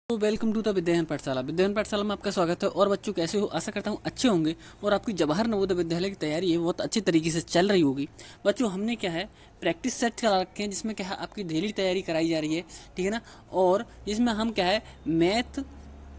तो welcome to the विद्यायन पाठशाला। विद्यायन पाठशाला में आपका स्वागत है। और बच्चों कैसे हो, आशा करता हूँ अच्छे होंगे और आपकी जवाहर नवोदय विद्यालय की तैयारी है बहुत अच्छी तरीके से चल रही होगी। बच्चों हमने क्या है प्रैक्टिस सेट करा रखे हैं जिसमें क्या है आपकी डेली तैयारी कराई जा रही है, ठीक है ना। और इसमें हम क्या है मैथ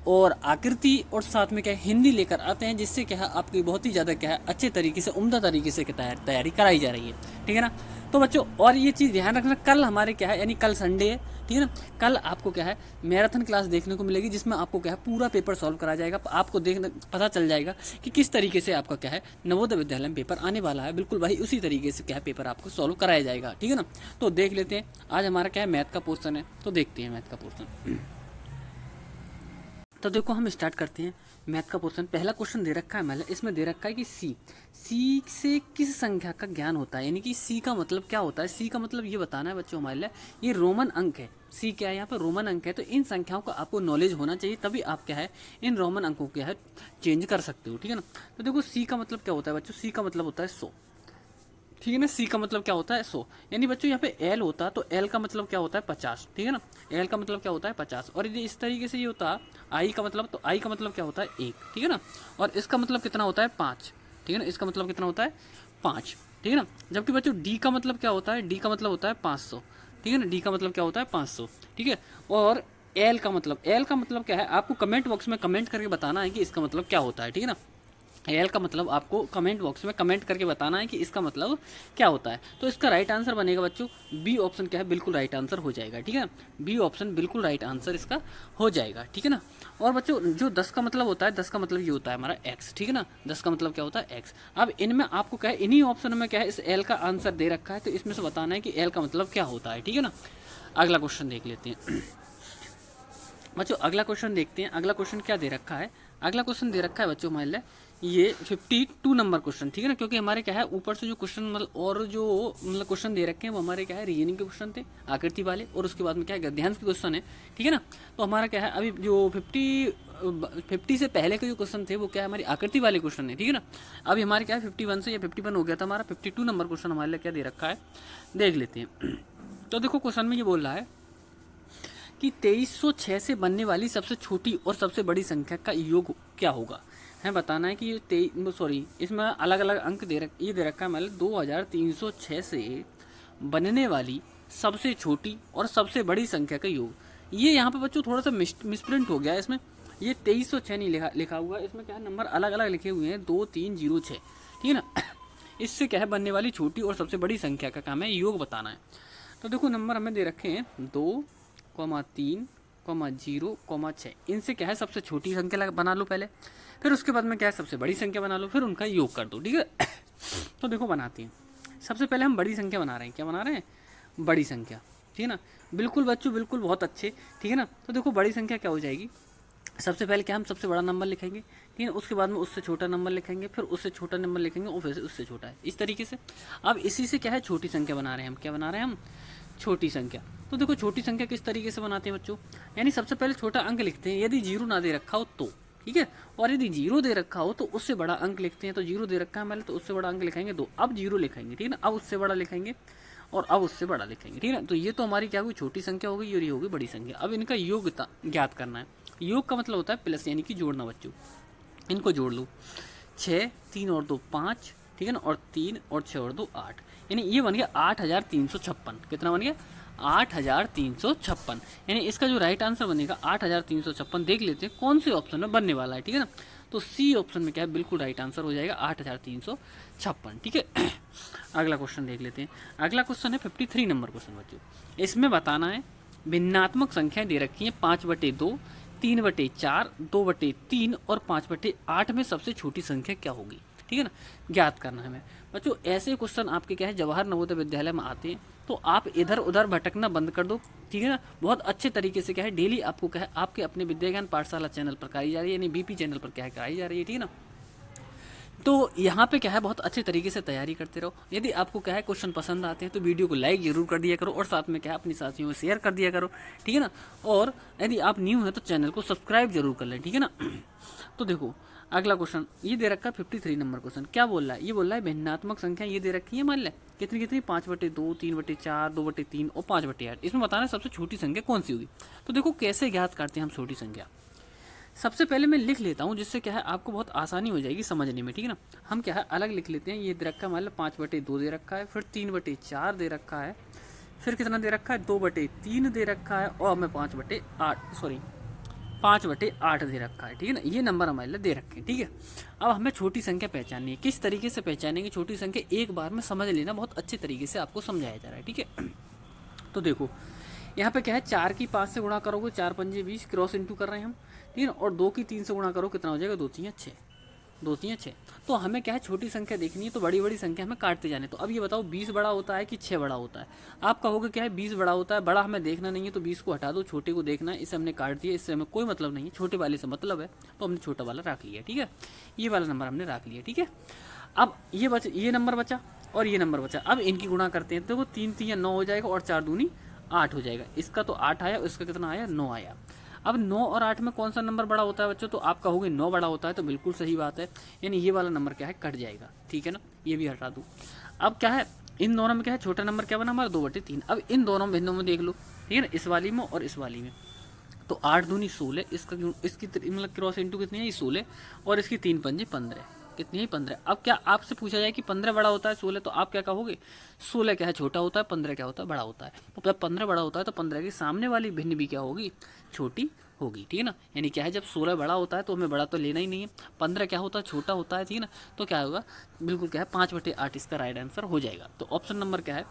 और आकृति और साथ में क्या है हिंदी लेकर आते हैं, जिससे क्या है आपकी बहुत ही ज़्यादा क्या है अच्छे तरीके से उम्दा तरीके से तैयारी कराई जा रही है, ठीक है ना। तो बच्चों और ये चीज़ ध्यान रखना, कल हमारे क्या है यानी कल संडे है, ठीक है ना। कल आपको क्या है मैराथन क्लास देखने को मिलेगी जिसमें आपको क्या है पूरा पेपर सॉल्व कराया जाएगा। आपको देखना पता चल जाएगा कि किस तरीके से आपका क्या है नवोदय विद्यालय में पेपर आने वाला है। बिल्कुल भाई उसी तरीके से क्या है पेपर आपको सॉल्व कराया जाएगा, ठीक है ना। तो देख लेते हैं आज हमारा क्या है मैथ का पोर्शन है, तो देखते हैं मैथ का पोर्शन। तो देखो हम स्टार्ट करते हैं मैथ का पोर्शन। पहला क्वेश्चन दे रखा है मैंने, इसमें दे रखा है कि सी से किस संख्या का ज्ञान होता है, यानी कि सी का मतलब क्या होता है। सी का मतलब ये बताना है बच्चों हमारे लिए, ये रोमन अंक है। सी क्या है यहाँ पे रोमन अंक है, तो इन संख्याओं का आपको नॉलेज होना चाहिए, तभी आप क्या है इन रोमन अंकों को क्या है चेंज कर सकते हो, ठीक है ना। तो देखो सी का मतलब क्या होता है बच्चों, सी का मतलब होता है 100, ठीक है ना। सी का मतलब क्या होता है 100, यानी बच्चों यहाँ पे एल होता तो एल का मतलब क्या होता है 50, ठीक है ना। एल का मतलब क्या होता है 50, और यदि इस तरीके से ये होता आई का मतलब, तो आई का मतलब क्या होता है 1, ठीक है ना। और इसका मतलब कितना होता है 5, ठीक है ना। इसका मतलब कितना होता है 5, ठीक है ना। जबकि बच्चों डी का मतलब क्या होता है, डी का मतलब होता है 500, ठीक है ना। डी का मतलब क्या होता है 500, ठीक है। और एल का मतलब क्या है आपको कमेंट बॉक्स में कमेंट करके बताना है कि इसका मतलब क्या होता है, ठीक है ना। एल का मतलब आपको कमेंट बॉक्स में कमेंट करके बताना है कि इसका मतलब क्या होता है। तो इसका राइट आंसर बनेगा बच्चों बी ऑप्शन, क्या है बिल्कुल राइट आंसर हो जाएगा, ठीक है ना। बी ऑप्शन बिल्कुल राइट आंसर इसका हो जाएगा, ठीक है ना। और बच्चों जो 10 का मतलब होता है, 10 का मतलब ये होता है हमारा एक्स, ठीक है ना। 10 का मतलब क्या होता है एक्स। अब इनमें आपको क्या है इन्हीं ऑप्शन में क्या है इस एल का आंसर दे रखा है, तो इसमें से बताना है कि एल का मतलब क्या होता है, ठीक है ना। अगला क्वेश्चन देख लेते हैं बच्चों। अगला क्वेश्चन देखते हैं, अगला क्वेश्चन क्या दे रखा है। अगला क्वेश्चन दे रखा है बच्चों हमारे लिए ये 52 नंबर क्वेश्चन, ठीक है ना। क्योंकि हमारे क्या है ऊपर से जो क्वेश्चन मतलब और जो मतलब क्वेश्चन दे रखे हैं वो हमारे क्या है रीजनिंग के क्वेश्चन थे आकृति वाले, और उसके बाद में क्या है गद्यांश के क्वेश्चन है, ठीक है ना। तो हमारा क्या है अभी जो 50 से पहले के जो क्वेश्चन थे वो क्या है हमारी आकृति वाले क्वेश्चन है, ठीक है ना। अभी हमारे क्या है 51 से या 51 हो गया था हमारा। 52 नंबर क्वेश्चन हमारे लिए क्या दे रखा है देख लेते हैं। तो देखो क्वेश्चन में ये बोल रहा है कि 2306 से बनने वाली सबसे छोटी और सबसे बड़ी संख्या का योग क्या होगा। है बताना है कि ये इसमें अलग अलग अंक ये दे रखा है मतलब 2306 से बनने वाली सबसे छोटी और सबसे बड़ी संख्या का योग। ये यहाँ पे बच्चों थोड़ा सा मिसप्रिंट हो गया है, इसमें ये 2306 नहीं लिखा हुआ, इसमें क्या है नंबर अलग अलग लिखे हुए हैं 2306, ठीक है ना। इससे क्या है बनने वाली छोटी और सबसे बड़ी संख्या का काम है योग बताना है। तो देखो नंबर हमें दे रखे हैं 2, 3, 0, 6। इनसे क्या है सबसे छोटी संख्या बना लो पहले, फिर उसके बाद में क्या है सबसे बड़ी संख्या बना लो, फिर उनका योग कर दो, ठीक है। तो देखो बनाते हैं। सबसे पहले हम बड़ी संख्या बना रहे हैं, क्या बना रहे हैं बड़ी संख्या, ठीक है ना। बिल्कुल बच्चों बिल्कुल बहुत अच्छे, ठीक है ना। तो देखो बड़ी संख्या क्या हो जाएगी, सबसे पहले क्या हम सबसे बड़ा नंबर लिखेंगे, ठीक है। उसके बाद में उससे छोटा नंबर लिखेंगे, फिर उससे छोटा नंबर लिखेंगे और फिर उससे छोटा है, इस तरीके से। अब इसी से क्या है छोटी संख्या बना रहे हैं हम, क्या बना रहे हैं हम छोटी संख्या। तो देखो छोटी संख्या किस तरीके से बनाते हैं बच्चों, यानी सबसे पहले छोटा अंक लिखते हैं, यदि 0 ना दे रखा हो तो, ठीक है। और यदि 0 दे रखा हो तो उससे बड़ा अंक लिखते हैं। तो 0 दे रखा है हमारे तो उससे बड़ा अंक लिखेंगे 2, अब 0 लिखेंगे, ठीक है ना। अब उससे बड़ा लिखेंगे और अब उससे बड़ा लिखेंगे, ठीक है ना। तो ये तो हमारी क्या हुई छोटी संख्या होगी और ये होगी बड़ी संख्या। अब इनका योग ज्ञात करना है। योग का मतलब होता है प्लस, यानी कि जोड़ना बच्चों। इनको जोड़ लो 6, 3 और 2 5, ठीक है ना। और 3 और 6 और 2 8, यानी ये बन गया 8356। कितना बन गया 8356, यानी इसका जो राइट आंसर बनेगा 8356। देख लेते हैं कौन से ऑप्शन में बनने वाला है, ठीक है ना। तो सी ऑप्शन में क्या है बिल्कुल राइट आंसर हो जाएगा 8356, ठीक है। अगला क्वेश्चन देख लेते हैं। अगला क्वेश्चन है 53 नंबर क्वेश्चन बच्चों। इसमें बताना है भिन्नात्मक संख्याएं दे रखी हैं 5/2, 3/4, 2/3 और 5/8 में सबसे छोटी संख्या क्या होगी, ठीक है ना। ज्ञात करना है हमें बच्चों। ऐसे क्वेश्चन आपके क्या है जवाहर नवोदय विद्यालय में आते हैं, तो आप इधर उधर भटकना बंद कर दो, ठीक है ना। बहुत अच्छे तरीके से क्या है डेली आपको क्या है आपके अपने विद्याज्ञान पाठशाला चैनल पर कराई जा रही है, यानी बीपी चैनल पर क्या है कराई जा रही है, ठीक है ना। तो यहाँ पे क्या है बहुत अच्छे तरीके से तैयारी करते रहो। यदि आपको क्या है क्वेश्चन पसंद आते हैं तो वीडियो को लाइक जरूर कर दिया करो और साथ में क्या है अपनी साथियों में शेयर कर दिया करो, ठीक है ना। और यदि आप न्यू हैं तो चैनल को सब्सक्राइब जरूर कर लें, ठीक है ना। तो देखो अगला क्वेश्चन ये दे रखा है 53 नंबर क्वेश्चन। क्या बोल रहा है? ये बोल रहा है भिन्नात्मक संख्या ये दे रखी है, मान ले कितनी कितनी, 5/2, 3/4, 2/3 और 5/8। इसमें बताना है सबसे छोटी संख्या कौन सी होगी। तो देखो कैसे ज्ञात करते हैं हम छोटी संख्या। सबसे पहले मैं लिख लेता हूँ, जिससे क्या है आपको बहुत आसानी हो जाएगी समझने में, ठीक है ना। हम क्या है अलग लिख लेते हैं। ये दे रखा है मान लो 5/2 दे रखा है, फिर 3/4 दे रखा है, फिर कितना दे रखा है 2/3 दे रखा है, और हमें 5/8 दे रखा है, ठीक है ना। ये नंबर हमारे लिए दे रखे हैं, ठीक है। अब हमें छोटी संख्या पहचाननी है। किस तरीके से पहचानेंगे छोटी संख्या, एक बार में समझ लेना, बहुत अच्छे तरीके से आपको समझाया जा रहा है, ठीक है। तो देखो यहाँ पे क्या है, 4 की 5 से गुणा करोगे, 4 पंजे 20, क्रॉस इंटू कर रहे हैं हम, ठीक है। और 2 की 3 से गुणा करो, कितना हो जाएगा, 2 3 6, 2 3 6। तो हमें क्या है छोटी संख्या देखनी है, तो बड़ी बड़ी संख्या हमें काटते जाने। तो अब ये बताओ 20 बड़ा होता है कि 6 बड़ा होता है? आप कहोगे क्या है 20 बड़ा होता है, बड़ा हमें देखना नहीं है, तो 20 को हटा दो, छोटे को देखना है। इसे हमने काट दिया, इससे हमें कोई मतलब नहीं है, छोटे वाले से मतलब है, तो हमने छोटा वाला रख लिया, ठीक है। ये वाला नंबर हमने रख लिया, ठीक है। अब ये नंबर बचा और ये नंबर बचा। अब इनकी गुणा करते हैं, तो वो 3 3 9 हो जाएगा, और 4 दूनी 8 हो जाएगा। इसका तो 8 आया, इसका कितना आया, 9 आया। अब 9 और 8 में कौन सा नंबर बड़ा होता है बच्चों? तो आप कहोगे 9 बड़ा होता है, तो बिल्कुल सही बात है, यानी ये वाला नंबर क्या है, कट जाएगा, ठीक है ना। ये भी हटा दूँ। अब क्या है इन दोनों में क्या है, छोटा नंबर क्या बना हमारा, 2/3। अब इन दोनों भिन्नों में देख लो, ठीक है ना, इस वाली में और इस वाली में। तो 8 दूनी 16, इसकी मतलब क्रॉस इंटू कितनी है, ये 16, और इसकी 3 पंजे 15, कितनी है, 15। अब क्या आपसे पूछा जाए कि 15 बड़ा होता है 16, तो आप क्या कहोगे, 16 क्या है, छोटा होता है, 15 क्या होता है, बड़ा होता है। तो जब 15 बड़ा होता है, तो 15 की सामने वाली भिन्न भी क्या होगी, छोटी होगी, ठीक है ना। यानी क्या है, जब 16 बड़ा होता है तो हमें बड़ा तो लेना ही नहीं है, 15 क्या होता है, छोटा होता है, ठीक है ना। तो क्या होगा, बिल्कुल क्या है 5/8 इसका राइट आंसर हो जाएगा। तो ऑप्शन नंबर क्या है,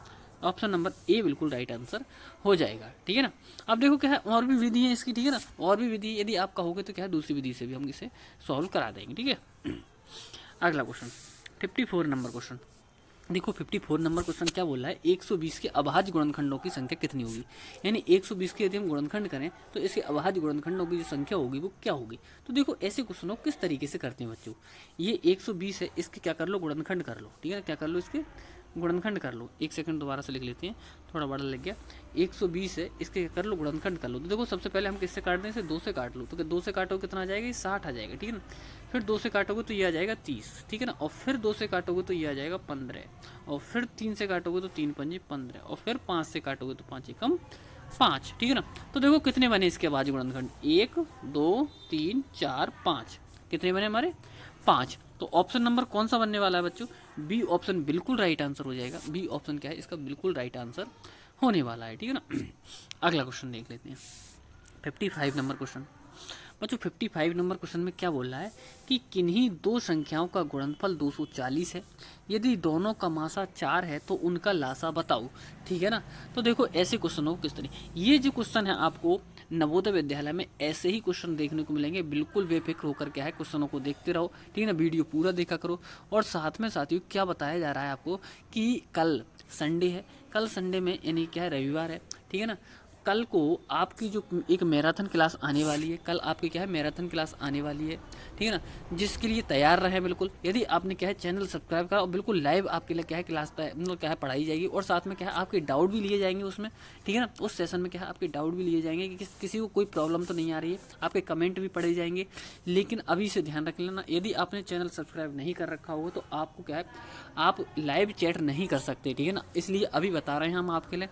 ऑप्शन नंबर ए बिल्कुल राइट आंसर हो जाएगा, ठीक है ना। अब देखो क्या है, और भी विधि है इसकी, ठीक है ना, और भी विधि यदि आप कहोगे तो क्या है, दूसरी विधि से भी हम इसे सॉल्व करा देंगे, ठीक है। अगला क्वेश्चन 54 नंबर क्वेश्चन। देखो 54 नंबर क्वेश्चन क्या बोल रहा है, 120 के अभाज्य गुणनखंडों की संख्या कितनी होगी। यानी 120 के यदि हम गुणनखंड करें तो इसके अभाज्य गुणनखंडों की जो संख्या होगी वो क्या होगी। तो देखो ऐसे क्वेश्चनों किस तरीके से करते हैं बच्चों। ये 120 है, इसके क्या कर लो, गुणनखंड कर लो, ठीक है ना। क्या कर लो, इसके गुणनखंड कर लो। एक सेकंड दोबारा से लिख लेते हैं, थोड़ा बड़ा लग गया। 120 है, इसके कर लो गुणनखंड कर लो। तो देखो सबसे पहले हम किससे काट दें, इसे 2 से काट लो। तो 2 से काटोगे कितना आ जाएगा, 60 आ जाएगा, ठीक है ना। फिर 2 से काटोगे तो ये आ जाएगा 30, ठीक है ना। और फिर 2 से काटोगे तो ये आ जाएगा 15, और फिर 3 से काटोगे तो 3 पंजे 15, और फिर 5 से काटोगे तो 5 एकम 5, ठीक है ना। तो देखो कितने बने इसके अभाज्य गुणनखंड, 1 2 3 4 5, कितने बने हमारे, 5। तो ऑप्शन नंबर कौन सा बनने वाला है बच्चों, बी ऑप्शन बिल्कुल राइट आंसर हो जाएगा। बी ऑप्शन क्या है, इसका बिल्कुल राइट आंसर होने वाला है, ठीक है ना। अगला क्वेश्चन देख लेते हैं 55 नंबर क्वेश्चन। बच्चों 55 नंबर क्वेश्चन में क्या बोल रहा है कि किन्हीं दो संख्याओं का गुणनफल 240 है, यदि दोनों का मासा 4 है तो उनका लासा बताओ, ठीक है ना। तो देखो ऐसे क्वेश्चन हो किस तरह, ये जो क्वेश्चन है आपको नवोदय विद्यालय में ऐसे ही क्वेश्चन देखने को मिलेंगे। बिल्कुल बेफिक्र होकर क्या है क्वेश्चनों को देखते रहो, ठीक है ना। वीडियो पूरा देखा करो। और साथ में साथियों क्या बताया जा रहा है आपको कि कल संडे है, कल संडे में यानी क्या है, रविवार है, ठीक है ना। कल को आपकी जो एक मैराथन क्लास आने वाली है, कल आपकी क्या है मैराथन क्लास आने वाली है, ठीक है ना। जिसके लिए तैयार रहे बिल्कुल। यदि आपने क्या है चैनल सब्सक्राइब करा, और बिल्कुल लाइव आपके लिए क्या है क्लास मतलब क्या है पढ़ाई जाएगी, और साथ में क्या है आपके डाउट भी लिए जाएंगे उसमें, ठीक है ना। उस सेशन में क्या है आपके डाउट भी लिए जाएंगे कि किसी को कोई प्रॉब्लम तो नहीं आ रही है, आपके कमेंट भी पढ़े जाएंगे। लेकिन अभी से ध्यान रख लेना, यदि आपने चैनल सब्सक्राइब नहीं कर रखा होगा तो आपको क्या है आप लाइव चैट नहीं कर सकते, ठीक है ना। इसलिए अभी बता रहे हैं हम आपके लिए,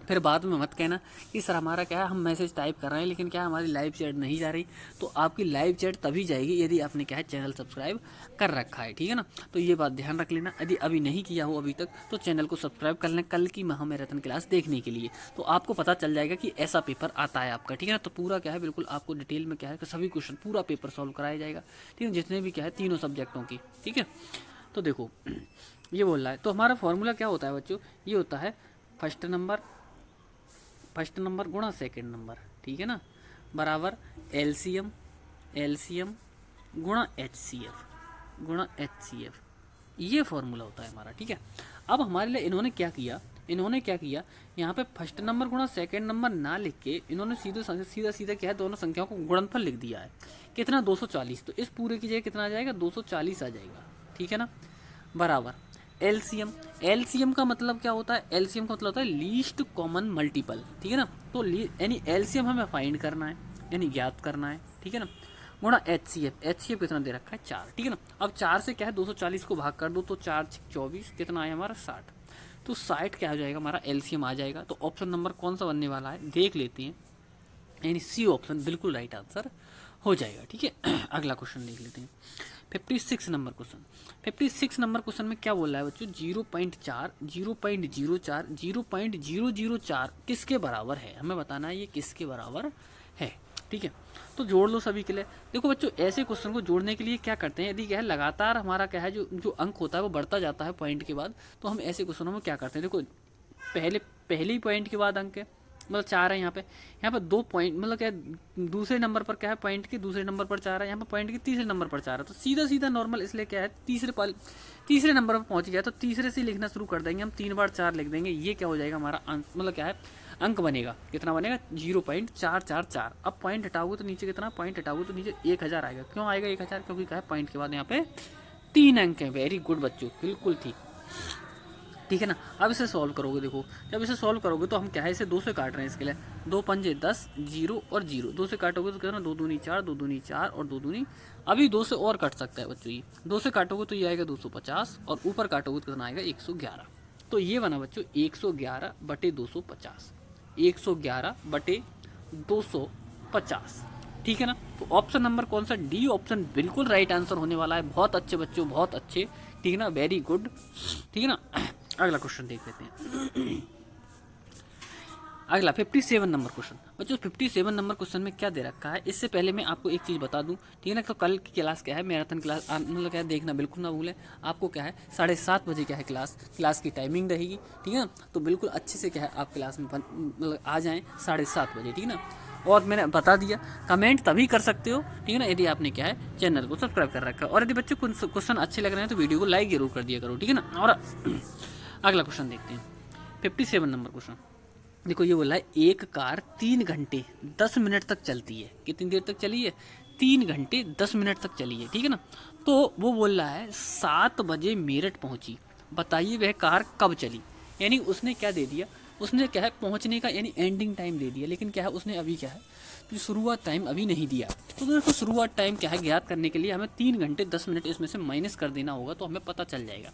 फिर बाद में मत कहना कि सर हमारा क्या है हम मैसेज टाइप कर रहे हैं लेकिन क्या है हमारी लाइव चैट नहीं जा रही। तो आपकी लाइव चैट तभी जाएगी यदि आपने क्या है चैनल सब्सक्राइब कर रखा है, ठीक है ना। तो ये बात ध्यान रख लेना, यदि अभी नहीं किया हो अभी तक तो चैनल को सब्सक्राइब कर लें कल की महामैराथन क्लास देखने के लिए। तो आपको पता चल जाएगा कि ऐसा पेपर आता है आपका, ठीक है ना। तो पूरा क्या है बिल्कुल आपको डिटेल में क्या है सभी क्वेश्चन पूरा पेपर सॉल्व कराया जाएगा, ठीक है, जितने भी क्या है तीनों सब्जेक्टों की, ठीक है। तो देखो ये बोल रहा है, तो हमारा फॉर्मूला क्या होता है बच्चों, ये होता है फर्स्ट नंबर गुणा सेकंड नंबर, ठीक है ना, बराबर एलसीएम गुणा एचसीएफ, ये फॉर्मूला होता है हमारा, ठीक है। अब हमारे लिए इन्होंने क्या किया यहाँ पे फर्स्ट नंबर गुणा सेकंड नंबर ना लिख के इन्होंने सीधा क्या है दोनों संख्याओं को गुणनफल लिख दिया है। कितना 240, तो इस पूरे की जगह कितना आ जाएगा 240 आ जाएगा, ठीक है ना, बराबर एलसीएम का मतलब क्या होता है, एलसीएम का मतलब होता है लीस्ट कॉमन मल्टीपल, ठीक है ना। तो यानी एलसीएम हमें फाइंड करना है यानी ज्ञात करना है, ठीक है ना। गुणा HCF कितना दे रखा है 4, ठीक है ना। अब 4 से क्या है 240 को भाग कर दो तो 4 24 कितना आया हमारा 60, तो 60 क्या हो जाएगा हमारा एलसीएम आ जाएगा। तो ऑप्शन नंबर कौन सा बनने वाला है देख लेते हैं, यानी सी ऑप्शन बिल्कुल राइट आंसर हो जाएगा, ठीक है। अगला क्वेश्चन देख लेते हैं 56 नंबर क्वेश्चन। 56 नंबर क्वेश्चन में क्या बोल रहा है बच्चों 0.4 0.04 0.004 किसके बराबर है, हमें बताना है ये किसके बराबर है, ठीक है। तो जोड़ लो सभी के लिए। देखो बच्चों ऐसे क्वेश्चन को जोड़ने के लिए क्या करते हैं, यदि क्या है लगातार हमारा क्या है जो अंक होता है वो बढ़ता जाता है पॉइंट के बाद, तो हम ऐसे क्वेश्चनों में क्या करते हैं, देखो पहले ही पॉइंट के बाद अंक है, मतलब 4 है यहाँ पे 2 पॉइंट, मतलब क्या है दूसरे नंबर पर क्या है पॉइंट के दूसरे नंबर पर 4 है, यहाँ पे पॉइंट के तीसरे नंबर पर 4 है, तो सीधा नॉर्मल, इसलिए क्या है तीसरे नंबर पर पहुंच गया तो तीसरे से लिखना शुरू कर देंगे हम, 3 बार 4 लिख देंगे, ये क्या हो जाएगा हमारा मतलब क्या है अंक बनेगा, कितना बनेगा 0.444। अब पॉइंट हटाओगे तो नीचे कितना, पॉइंट हटाओगे तो नीचे 1000 आएगा। क्यों आएगा 1000, क्योंकि क्या है पॉइंट के बाद यहाँ पे 3 अंक है। वेरी गुड बच्चों, बिल्कुल ठीक है ना। अब इसे सॉल्व करोगे, देखो जब इसे सॉल्व करोगे तो हम क्या है इसे 2 से काट रहे हैं, इसके लिए 2 पंजे 10 0 और 0, 2 से काटोगे तो कितना 2 दूनी 4 2 दूनी 4 और 2 दूनी, अभी 2 से और कट सकता है बच्चों, ये 2 से काटोगे तो ये आएगा 250 और ऊपर काटोगे तो कितना आएगा 111। तो ये बना बच्चों 111/250, 111/250, ठीक है ना। तो ऑप्शन नंबर कौन सा, डी ऑप्शन बिल्कुल राइट आंसर होने वाला है। बहुत अच्छे बच्चों, बहुत अच्छे, ठीक है ना, वेरी गुड, ठीक है ना। अगला क्वेश्चन देख लेते हैं। अगला 57 नंबर क्वेश्चन बच्चों। 57 नंबर क्वेश्चन में क्या दे रखा है, इससे पहले मैं आपको एक चीज़ बता दूं, ठीक है ना। तो कल की क्लास क्या है, मैराथन क्लास, मतलब क्या है देखना बिल्कुल ना भूलें। आपको क्या है 7:30 बजे क्या है क्लास की टाइमिंग रहेगी, ठीक है ना। तो बिल्कुल अच्छे से क्या है आप क्लास में मतलब आ जाएँ 7:30 बजे, ठीक है ना। और मैंने बता दिया कमेंट तभी कर सकते हो, ठीक है ना, यदि आपने क्या है चैनल को सब्सक्राइब कर रखा है। और यदि बच्चों क्वेश्चन अच्छे लग रहे हैं तो वीडियो को लाइक जरूर कर दिया करो, ठीक है ना। और अगला क्वेश्चन देखते हैं 57 नंबर क्वेश्चन। देखो ये बोला है एक कार 3 घंटे 10 मिनट तक चलती है, कितनी देर तक चली है 3 घंटे 10 मिनट तक चली है, ठीक है ना। तो वो बोल रहा है 7 बजे मेरठ पहुंची, बताइए वह कार कब चली। यानी उसने क्या दे दिया, उसने क्या है पहुंचने का यानी एंडिंग टाइम दे दिया, लेकिन क्या है उसने अभी क्या है तो शुरुआत टाइम अभी नहीं दिया। तो देखो शुरुआत टाइम क्या है ज्ञात करने के लिए हमें 3 घंटे 10 मिनट इसमें से माइनस कर देना होगा, तो हमें पता चल जाएगा।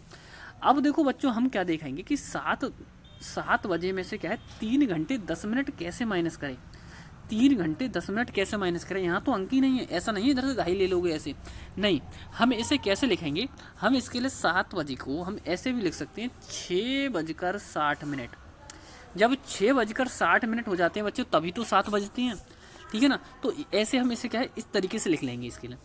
अब देखो बच्चों हम क्या देखेंगे कि 7 बजे में से क्या है 3 घंटे 10 मिनट कैसे माइनस करें, 3 घंटे 10 मिनट कैसे माइनस करें। यहाँ तो अंक ही नहीं है, ऐसा नहीं है इधर से 2.5 ले लोगे, ऐसे नहीं। हम इसे कैसे लिखेंगे, हम इसके लिए 7 बजे को हम ऐसे भी लिख सकते हैं 6:60। जब 6:60 हो जाते हैं बच्चों तभी तो 7 बजते हैं, ठीक है ना। तो ऐसे हम इसे क्या है इस तरीके से लिख लेंगे इसके लिए।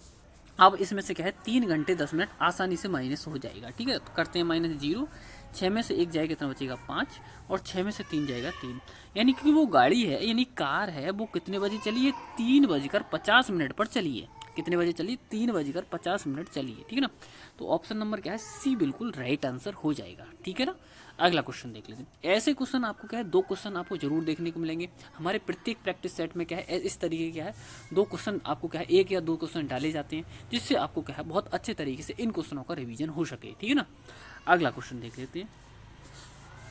अब इसमें से क्या है 3 घंटे 10 मिनट आसानी से माइनस हो जाएगा, ठीक है। तो करते हैं -0, 6 में से 1 जाएगा कितना बचेगा 5 और 6 में से 3 जाएगा 3। यानी कि वो गाड़ी है यानी कार है वो कितने बजे चली है 3:50 पर चली है। कितने बजे चली 3:50 चली है, ठीक है ना। तो ऑप्शन नंबर क्या है सी बिल्कुल राइट आंसर हो जाएगा, ठीक है ना। अगला क्वेश्चन देख लेते हैं। ऐसे क्वेश्चन आपको क्या है 2 क्वेश्चन आपको जरूर देखने को मिलेंगे हमारे प्रत्येक प्रैक्टिस सेट में। क्या है इस तरीके क्या है 2 क्वेश्चन आपको क्या है 1 या 2 क्वेश्चन डाले जाते हैं, जिससे आपको क्या है बहुत अच्छे तरीके से इन क्वेश्चनों का रिवीजन हो सके, ठीक है ना। अगला क्वेश्चन देख लेते हैं।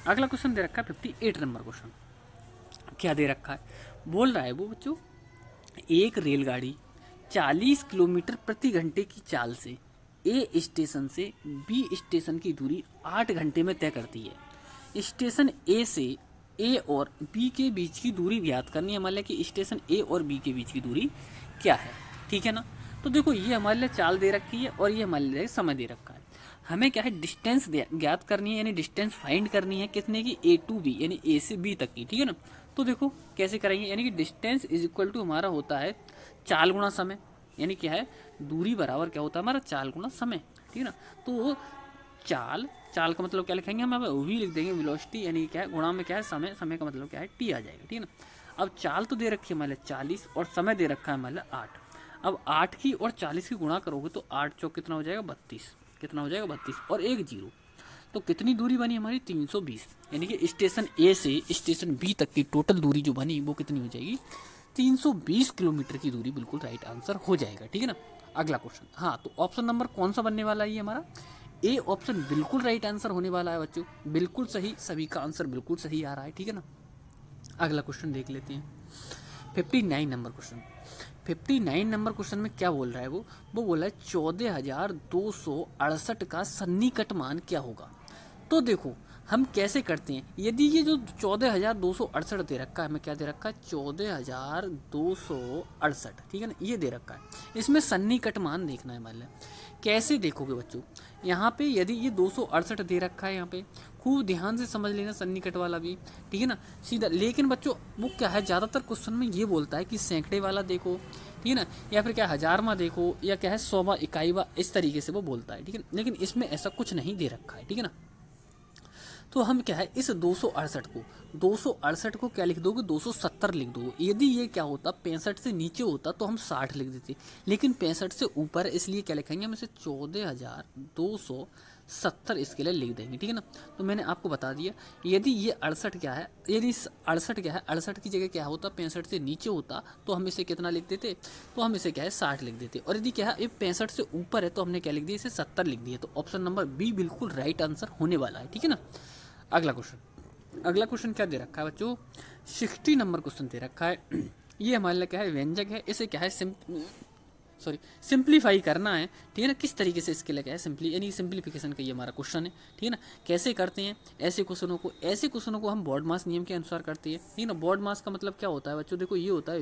अगला क्वेश्चन दे रखा है 58 नंबर क्वेश्चन। क्या दे रखा है, बोल रहा है वो बच्चों एक रेलगाड़ी 40 किलोमीटर प्रति घंटे की चाल से ए स्टेशन से बी स्टेशन की दूरी 8 घंटे में तय करती है। स्टेशन ए से ए और बी के बीच की दूरी ज्ञात करनी है। मान लिया कि स्टेशन ए और बी के बीच की दूरी क्या है, ठीक है ना। तो देखो ये हमारे लिए चाल दे रखी है और ये हमारे लिए समय दे रखा है। हमें क्या है डिस्टेंस ज्ञात करनी है, यानी डिस्टेंस फाइंड करनी है कितने की ए टू बी, यानी ए से बी तक की, ठीक है ना। तो देखो कैसे करेंगे, यानी कि डिस्टेंस इज इक्वल टू हमारा होता है चाल गुणा समय, यानी क्या है दूरी बराबर क्या होता है हमारा चाल गुणा समय, ठीक है ना। तो चाल का मतलब क्या लिखेंगे हम, वही लिख देंगे वेलोसिटी, यानी क्या है गुणा में क्या है समय का मतलब क्या है टी आ जाएगा, ठीक है ना। अब चाल तो दे रखी है हमारे 40 और समय दे रखा है हमारे 8। अब 8 की और 40 की गुणा करोगे तो 8 चौक कितना हो जाएगा 32, कितना हो जाएगा 32 और 1 0। तो कितनी दूरी बनी हमारी 320, यानी कि स्टेशन ए से स्टेशन बी तक की टोटल दूरी जो बनी वो कितनी हो जाएगी 320 किलोमीटर की दूरी बिल्कुल राइट आंसर हो जाएगा, ठीक है ना। अगला क्वेश्चन, हाँ तो ऑप्शन नंबर कौन सा बनने वाला है ये हमारा ए ऑप्शन बिल्कुल राइट आंसर होने वाला है बच्चों, बिल्कुल सही, सभी का आंसर बिल्कुल सही आ रहा है, ठीक है ना। अगला क्वेश्चन देख लेते हैं 59 नंबर क्वेश्चन। 59 नंबर क्वेश्चन में क्या बोल रहा है वो बोल रहा है 14,268 का सन्निकट मान क्या होगा। तो देखो हम कैसे करते हैं, यदि ये जो 14,268 दे रखा है, हमें क्या दे रखा है 14,268, ठीक है ना, ये दे रखा है, इसमें सन्निकट मान देखना है। मान लें कैसे देखोगे बच्चों, यहाँ पे यदि ये 268 दे रखा है, यहाँ पे खूब ध्यान से समझ लेना सन्निकट वाला भी, ठीक है ना, सीधा। लेकिन बच्चों वो क्या है, ज़्यादातर क्वेश्चन में ये बोलता है कि सैकड़े वाला देखो, ठीक है ना, या फिर क्या हजारवा देखो, या क्या है 100वां, इकाईवा, इस तरीके से वो बोलता है, ठीक है। लेकिन इसमें ऐसा कुछ नहीं दे रखा है, ठीक है ना। तो हम क्या है इस 268 को क्या लिख दोगे, 270 लिख दोगे। यदि ये क्या होता 65 से नीचे होता तो हम 60 लिख देते, लेकिन 65 से ऊपर है, इसलिए क्या लिखेंगे हम इसे 14,270 इसके लिए लिख देंगे, ठीक है ना। तो मैंने आपको बता दिया, यदि ये 68 क्या है, यदि 68 क्या है, 68 की जगह क्या होता 65 से नीचे होता तो हम इसे कितना लिख देते, तो हम इसे क्या है 60 लिख देते। और यदि क्या है ये 65 से ऊपर है तो हमने क्या लिख दिया, इसे 70 लिख दिया। तो ऑप्शन नंबर बी बिल्कुल राइट आंसर होने वाला है, ठीक है ना। अगला क्वेश्चन क्या दे रखा है बच्चों, 60 नंबर क्वेश्चन दे रखा है। ये हमारे लिए क्या है व्यंजक है, इसे क्या है सिंप्लीफाई करना है, ठीक है ना। किस तरीके से इसके लिए क्या है सिंप्लीफिकेशन का ये हमारा क्वेश्चन है, ठीक है ना। कैसे करते हैं ऐसे क्वेश्चनों को हम बॉड मास नियम के अनुसार करते हैं, ठीक है ना। बॉड मास का मतलब क्या होता है बच्चों, देखो ये होता है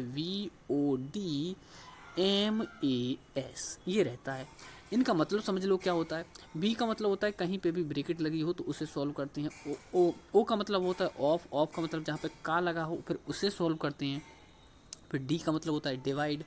VODMAS, ये रहता है। इनका मतलब समझ लो क्या होता है, बी का मतलब होता है कहीं पे भी ब्रैकेट लगी हो तो उसे सॉल्व करते हैं, ओ का मतलब होता है ऑफ का मतलब जहाँ पे का लगा हो फिर उसे सॉल्व करते हैं। फिर डी का मतलब होता है डिवाइड,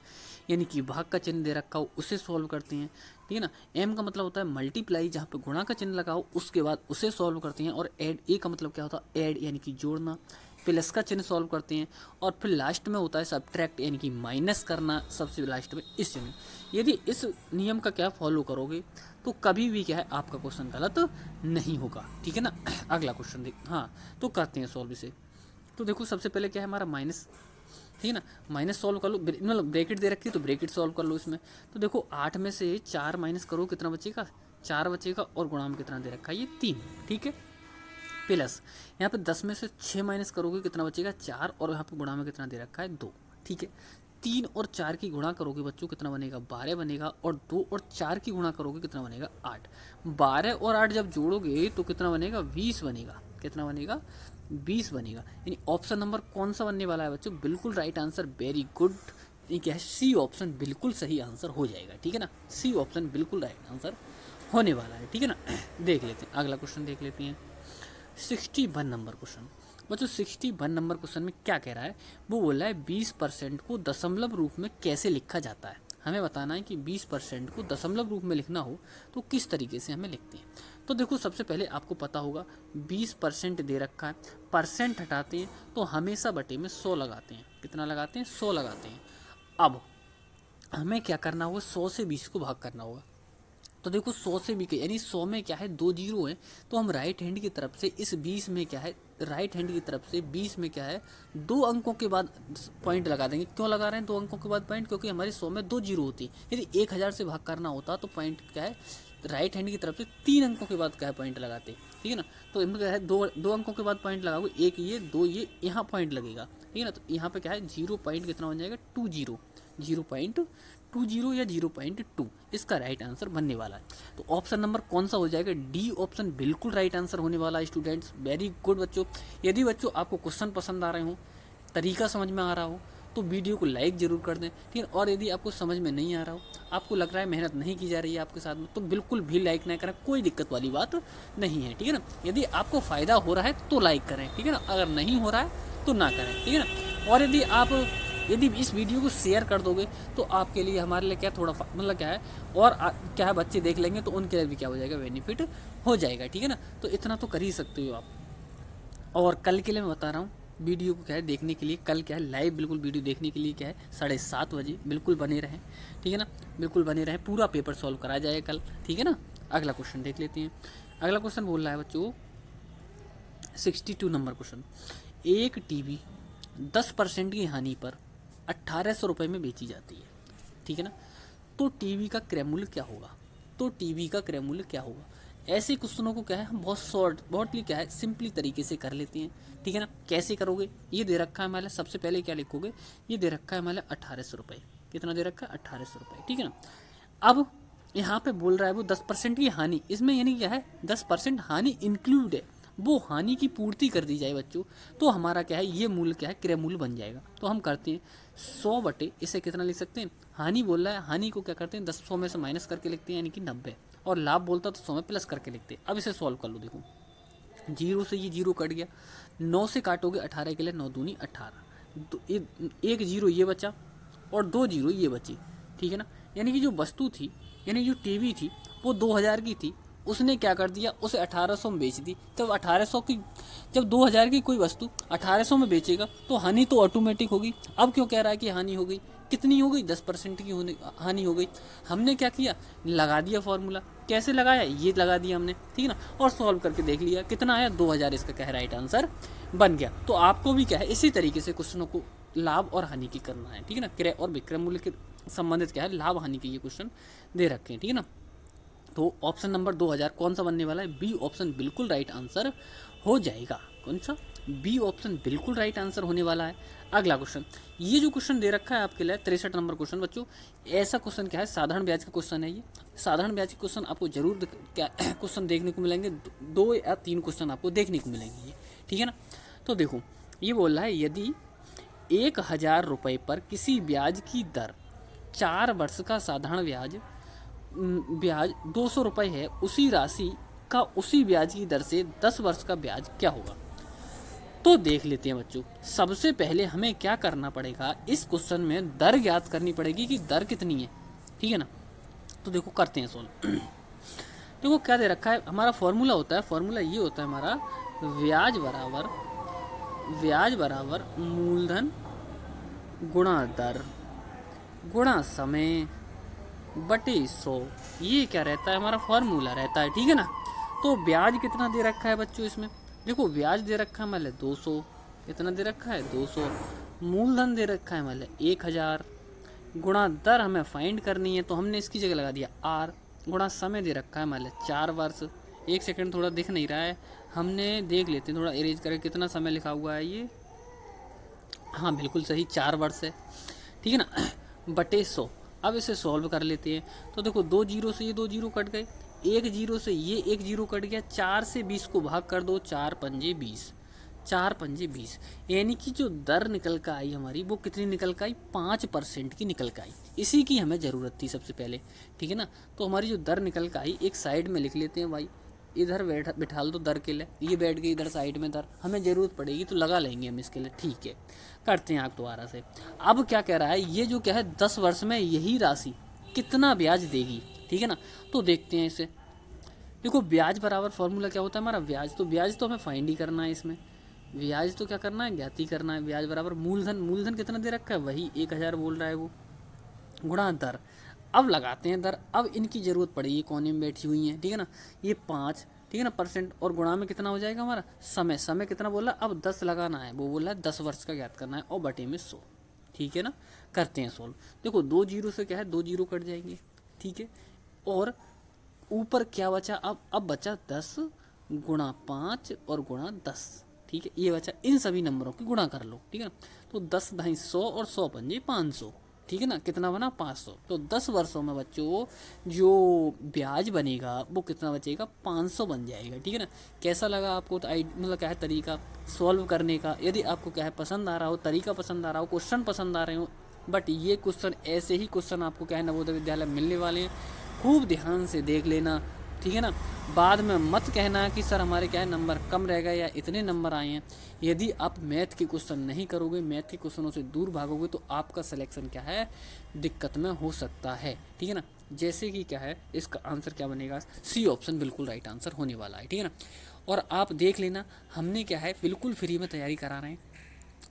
यानी कि भाग का चिन्ह दे रखा हो उसे सॉल्व करते हैं, ठीक है ना। एम का मतलब होता है मल्टीप्लाई, जहाँ पे गुणा का चिन्ह लगा हो उसके बाद उसे सॉल्व करते हैं। और ऐड, ए का मतलब क्या होता है ऐड, यानी कि जोड़ना, प्लस का चिन्ह सॉल्व करते हैं। और फिर लास्ट में होता है सब्ट्रैक्ट, यानी कि माइनस करना, सबसे लास्ट में इस चिन्ह। यदि इस नियम का क्या फॉलो करोगे तो कभी भी क्या है आपका क्वेश्चन गलत नहीं होगा, ठीक है ना। अगला क्वेश्चन देख, हाँ तो करते हैं सॉल्व इसे। तो देखो सबसे पहले क्या है हमारा माइनस, ठीक है ना, माइनस सॉल्व कर लो, मतलब ब्रैकेट दे रखी है तो ब्रैकेट सॉल्व कर लो इसमें। तो देखो 8 में से 4 माइनस करो कितना बचेगा, 4 बचेगा। और गुणा में कितना दे रखा है ये 3, ठीक है। प्लस यहाँ पे 10 में से 6 माइनस करोगे कितना बचेगा 4, और यहाँ पे गुणा में कितना दे रखा है 2, ठीक है। 3 और 4 की गुणा करोगे बच्चों कितना बनेगा 12 बनेगा। और 2 और 4 की गुणा करोगे कितना बनेगा 8। 12 और 8 जब जोड़ोगे तो कितना बनेगा 20 बनेगा, कितना बनेगा 20 बनेगा। यानी ऑप्शन नंबर कौन सा बनने वाला है बच्चों, बिल्कुल राइट आंसर, वेरी गुड। ये क्या है सी ऑप्शन बिल्कुल सही आंसर हो जाएगा, ठीक है ना। सी ऑप्शन बिल्कुल राइट आंसर होने वाला है, ठीक है ना। देख लेते हैं अगला क्वेश्चन, देख लेते हैं 61 नंबर क्वेश्चन। बच्चों 61 नंबर क्वेश्चन में क्या कह रहा है, वो बोल रहा है 20% को दशमलव रूप में कैसे लिखा जाता है। हमें बताना है कि 20% को दशमलव रूप में लिखना हो तो किस तरीके से हमें लिखते हैं। तो देखो सबसे पहले आपको पता होगा 20% दे रखा है, परसेंट हटाते हैं तो हमेशा बटे में 100 लगाते हैं। कितना लगाते हैं 100 लगाते हैं। अब हमें क्या करना होगा 100 से 20 को भाग करना होगा। तो देखो 100 से 20 यानी 100 में क्या है 2 जीरो है, तो हम राइट हैंड की तरफ से इस 20 में क्या है, राइट हैंड की तरफ से 20 में क्या है 2 अंकों के बाद पॉइंट लगा देंगे। क्यों लगा रहे हैं 2 अंकों के बाद पॉइंट, क्योंकि हमारी 100 में 2 जीरो होती है। यदि 1000 से भाग करना होता तो पॉइंट क्या है राइट हैंड की तरफ से 3 अंकों के बाद क्या है पॉइंट लगाते, ठीक है ना। तो इनमें क्या है 2 अंकों के बाद पॉइंट लगाओगे, एक ये 2 ये यहाँ पॉइंट लगेगा, ठीक है ना। तो यहाँ पे क्या है 0 पॉइंट कितना बन जाएगा 20, 0.20 या 0.2 इसका राइट आंसर बनने वाला है। तो ऑप्शन नंबर कौन सा हो जाएगा, डी ऑप्शन बिल्कुल राइट आंसर होने वाला है स्टूडेंट्स। वेरी गुड बच्चों। यदि बच्चों आपको क्वेश्चन पसंद आ रहे हो, तरीका समझ में आ रहा हो तो वीडियो को लाइक जरूर कर दें, ठीक है। और यदि आपको समझ में नहीं आ रहा हो, आपको लग रहा है मेहनत नहीं की जा रही है आपके साथ में, तो बिल्कुल भी लाइक ना करें, कोई दिक्कत वाली बात नहीं है, ठीक है ना। यदि आपको फ़ायदा हो रहा है तो लाइक करें, ठीक है ना। अगर नहीं हो रहा है तो ना करें, ठीक है ना। और यदि इस वीडियो को शेयर कर दोगे तो आपके लिए हमारे लिए क्या थोड़ा मतलब क्या है, और क्या है बच्चे देख लेंगे तो उनके लिए भी क्या हो जाएगा बेनिफिट हो जाएगा, ठीक है ना। तो इतना तो कर ही सकते हो आप। और कल के लिए मैं बता रहा हूँ वीडियो को क्या है देखने के लिए, कल क्या है लाइव बिल्कुल वीडियो देखने के लिए क्या है 7:30 बजे बिल्कुल बने रहें, ठीक है ना। बिल्कुल बने रहें, पूरा पेपर सॉल्व करा जाए कल, ठीक है ना। अगला क्वेश्चन देख लेते हैं। अगला क्वेश्चन बोल रहा है बच्चों 62 नंबर क्वेश्चन, एक टीवी 10% की हानि पर 1800 रुपये में बेची जाती है, ठीक है ना। तो टीवी का क्रय मूल्य क्या होगा, ऐसे क्वेश्चनों को क्या है हम बहुत ही क्या है सिंपली तरीके से कर लेते हैं, ठीक है ना। कैसे करोगे, ये दे रखा है हमारे, सबसे पहले क्या लिखोगे, ये दे रखा है हमारे 1800 रुपये, कितना दे रखा है 1800 रुपये, ठीक है ना। अब यहाँ पे बोल रहा है वो 10% की हानि, इसमें यानी क्या है 10% हानि इंक्लूड है, वो हानि की पूर्ति कर दी जाए बच्चों, तो हमारा क्या है ये मूल्य क्या है क्रय मूल्य बन जाएगा। तो हम करते हैं 100 बटे इसे कितना लिख सकते हैं, हानि बोल रहा है, हानि को क्या करते हैं 100 में से माइनस करके लिखते हैं यानी कि 90, और लाभ बोलता तो 100 में प्लस करके लिखते हैं। अब इसे सॉल्व कर लो, देखो 0 से ये 0 कट गया, 9 से काटोगे 18 के लिए 9 दूनी 18, एक 0 ये बचा और 2 0 ये बची, ठीक है ना। यानी कि जो वस्तु थी यानी जो टीवी थी वो 2000 की थी, उसने क्या कर दिया उसे 1800 में बेच दी। तब 1800 की जब 2000 की कोई वस्तु 1800 में बेचेगा तो हानि तो ऑटोमेटिक होगी। अब क्यों कह रहा है कि हानि हो गई, कितनी हो गई 10% की हानि हो गई। हमने क्या किया लगा दिया फॉर्मूला, कैसे लगाया ये लगा दिया हमने, ठीक है ना, और सॉल्व करके देख लिया कितना आया 2000, इसका क्या है राइट आंसर बन गया। तो आपको भी क्या है इसी तरीके से क्वेश्चनों को लाभ और हानि की करना है, ठीक है ना। क्रय और विक्रय मूल्य के संबंधित क्या है लाभ हानि के ये क्वेश्चन दे रखे हैं, ठीक है ना। तो ऑप्शन नंबर 2000 कौन सा बनने वाला है, बी ऑप्शन बिल्कुल राइट आंसर हो जाएगा। कौन सा, बी ऑप्शन बिल्कुल राइट आंसर होने वाला है। अगला क्वेश्चन, ये जो क्वेश्चन दे रखा है आपके लिए 63 नंबर क्वेश्चन बच्चों, ऐसा क्वेश्चन क्या है साधारण ब्याज का क्वेश्चन है। ये साधारण ब्याज के क्वेश्चन आपको जरूर क्या क्वेश्चन देखने को मिलेंगे, 2 या 3 क्वेश्चन आपको देखने को मिलेंगे ये, ठीक है ना। तो देखो ये बोल रहा है यदि 1000 रुपये पर किसी ब्याज की दर 4 वर्ष का साधारण ब्याज 200 रुपये है, उसी राशि का उसी ब्याज की दर से 10 वर्ष का ब्याज क्या होगा। तो देख लेते हैं बच्चों, सबसे पहले हमें क्या करना पड़ेगा, इस क्वेश्चन में दर ज्ञात करनी पड़ेगी कि दर कितनी है, ठीक है ना। तो देखो करते हैं सोल्व। देखो क्या दे रखा है, हमारा फॉर्मूला होता है, फॉर्मूला ये होता है हमारा ब्याज बराबर मूलधन गुणा दर गुणा समय बटे 100, ये क्या रहता है हमारा फॉर्मूला रहता है, ठीक है ना। तो ब्याज कितना दे रखा है बच्चों, इसमें देखो ब्याज दे रखा है मतलब 200, कितना दे रखा है 200, मूलधन दे रखा है मतलब 1000, गुणा दर हमें फाइंड करनी है तो हमने इसकी जगह लगा दिया आर, गुणा समय दे रखा है मतलब 4 वर्ष। एक सेकंड थोड़ा दिख नहीं रहा है, हमने देख लेते हैं थोड़ा इरेज करके कितना समय लिखा हुआ है ये, हाँ बिल्कुल सही 4 वर्ष है, ठीक है ना, बटे 100। अब इसे सॉल्व कर लेते हैं। तो देखो 2 0 से ये 2 0 कट गए, 1 0 से ये 1 0 कट गया, 4 से 20 को भाग कर दो, 4 पंजे 20, 4 पंजे 20, यानी कि जो दर निकल कर आई हमारी वो कितनी निकल कर आई 5% की निकल कर आई। इसी की हमें ज़रूरत थी सबसे पहले, ठीक है ना। तो हमारी जो दर निकल कर आई एक साइड में लिख लेते हैं भाई, इधर बिठा दो दर के लिए, ये बैठ गई इधर साइड में दर, हमें ज़रूरत पड़ेगी तो लगा लेंगे हम इसके लिए, ठीक है। करते हैं आप दोबारा से। अब क्या कह रहा है, ये जो क्या है 10 वर्ष में यही राशि कितना ब्याज देगी, ठीक है ना। तो देखते हैं इसे, देखो ब्याज बराबर फॉर्मूला क्या होता है हमारा ब्याज, तो ब्याज तो हमें फाइंड ही करना है, इसमें ब्याज तो क्या करना है ज्ञात ही करना है। ब्याज बराबर मूलधन कितना दे रखा है वही 1000 बोल रहा है वो, गुणा दर। अब लगाते हैं दर, अब इनकी ज़रूरत पड़ेगी कोने में बैठी हुई है, ठीक है ना, ये 5, ठीक है ना परसेंट, और गुणा में कितना हो जाएगा हमारा समय कितना बोला, अब 10 लगाना है, वो बोला 10 वर्ष का ज्ञात करना है, और बटे में 100, ठीक है ना। करते हैं सोल्व। देखो 2 0 से क्या है 2 0 कट जाएंगे, ठीक है, और ऊपर क्या बचा, अब बचा 10 गुणा 5 और गुणा 10, ठीक है, ये बचा, इन सभी नंबरों की गुणा कर लो, ठीक है ना। तो 10 ढाई 100 और 100 पंजे 500, ठीक है ना, कितना बना 500। तो 10 वर्षों में बच्चों जो ब्याज बनेगा वो कितना बचेगा 500 बन जाएगा, ठीक है ना। कैसा लगा आपको, तो मतलब क्या है तरीका सॉल्व करने का, यदि आपको क्या है पसंद आ रहा हो, तरीका पसंद आ रहा हो, क्वेश्चन पसंद आ रहे हो, बट ये क्वेश्चन ऐसे ही क्वेश्चन आपको क्या है नवोदय विद्यालय मिलने वाले हैं, खूब ध्यान से देख लेना, ठीक है ना। बाद में मत कहना कि सर हमारे क्या है नंबर कम रह गए या इतने नंबर आए हैं। यदि आप मैथ के क्वेश्चन नहीं करोगे, मैथ के क्वेश्चनों से दूर भागोगे, तो आपका सिलेक्शन क्या है दिक्कत में हो सकता है, ठीक है ना। जैसे कि क्या है इसका आंसर क्या बनेगा, सी ऑप्शन बिल्कुल राइट आंसर होने वाला है, ठीक है ना। और आप देख लेना हमने क्या है बिल्कुल फ्री में तैयारी करा रहे हैं,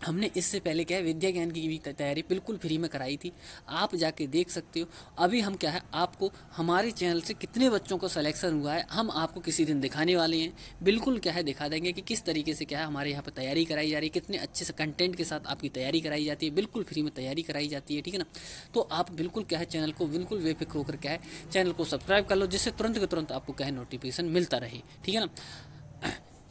हमने इससे पहले क्या है विद्या ज्ञान की भी तैयारी बिल्कुल फ्री में कराई थी, आप जाके देख सकते हो। अभी हम क्या है आपको हमारे चैनल से कितने बच्चों को सिलेक्शन हुआ है हम आपको किसी दिन दिखाने वाले हैं, बिल्कुल क्या है दिखा देंगे कि किस तरीके से क्या है हमारे यहाँ पर तैयारी कराई जा रही है, कितने अच्छे से कंटेंट के साथ आपकी तैयारी कराई जाती है, बिल्कुल फ्री में तैयारी कराई जाती है, ठीक है ना। तो आप बिल्कुल क्या है चैनल को बिल्कुल बेफिक्र होकर क्या है चैनल को सब्सक्राइब कर लो, जिससे तुरंत के तुरंत आपको क्या है नोटिफिकेशन मिलता रहे, ठीक है ना।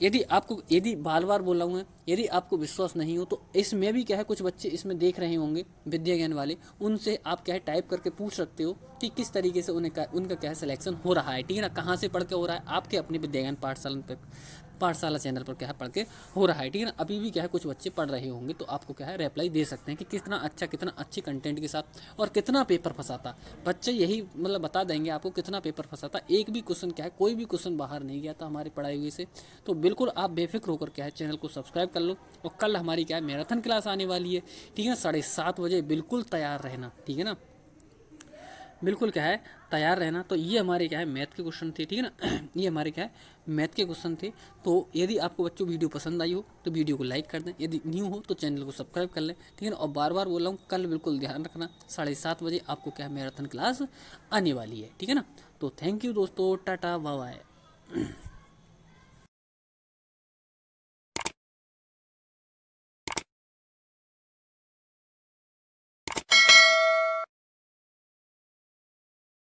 यदि बार बार बोल रहा हूँ यदि आपको विश्वास नहीं हो तो इसमें भी क्या है, कुछ बच्चे इसमें देख रहे होंगे विद्या ज्ञान वाले, उनसे आप क्या है टाइप करके पूछ सकते हो कि किस तरीके से उनका क्या है सिलेक्शन हो रहा है, ठीक है ना, कहाँ से पढ़ के हो रहा है, आपके अपने विद्या ज्ञान पाठशाला चैनल पर क्या है पढ़ के हो रहा है, ठीक है ना। अभी भी क्या है कुछ बच्चे पढ़ रहे होंगे तो आपको क्या है रिप्लाई दे सकते हैं कि कितना अच्छे कंटेंट के साथ और कितना पेपर फंसाता बच्चे, यही मतलब बता देंगे आपको कितना पेपर फंसाता। एक भी क्वेश्चन क्या है, कोई भी क्वेश्चन बाहर नहीं गया था हमारी पढ़ाई हुई से। तो बिल्कुल आप बेफिक्र होकर क्या है चैनल को सब्सक्राइब कर लो। और कल हमारी क्या है मैराथन क्लास आने वाली है, ठीक है, 7:30 बजे, बिल्कुल तैयार रहना, ठीक है ना, बिल्कुल क्या है तैयार रहना। तो ये हमारे क्या है मैथ के क्वेश्चन थे, ठीक है ना ये हमारे क्या है मैथ के क्वेश्चन थे। तो यदि आपको बच्चों वीडियो पसंद आई हो तो वीडियो को लाइक कर दें, यदि न्यू हो तो चैनल को सब्सक्राइब कर लें, ठीक है ना। और बार बार बोल रहा हूँ, कल बिल्कुल ध्यान रखना 7:30 बजे आपको क्या है मैराथन क्लास आने वाली है, ठीक है ना। तो थैंक यू दोस्तों, टाटा बाय बाय।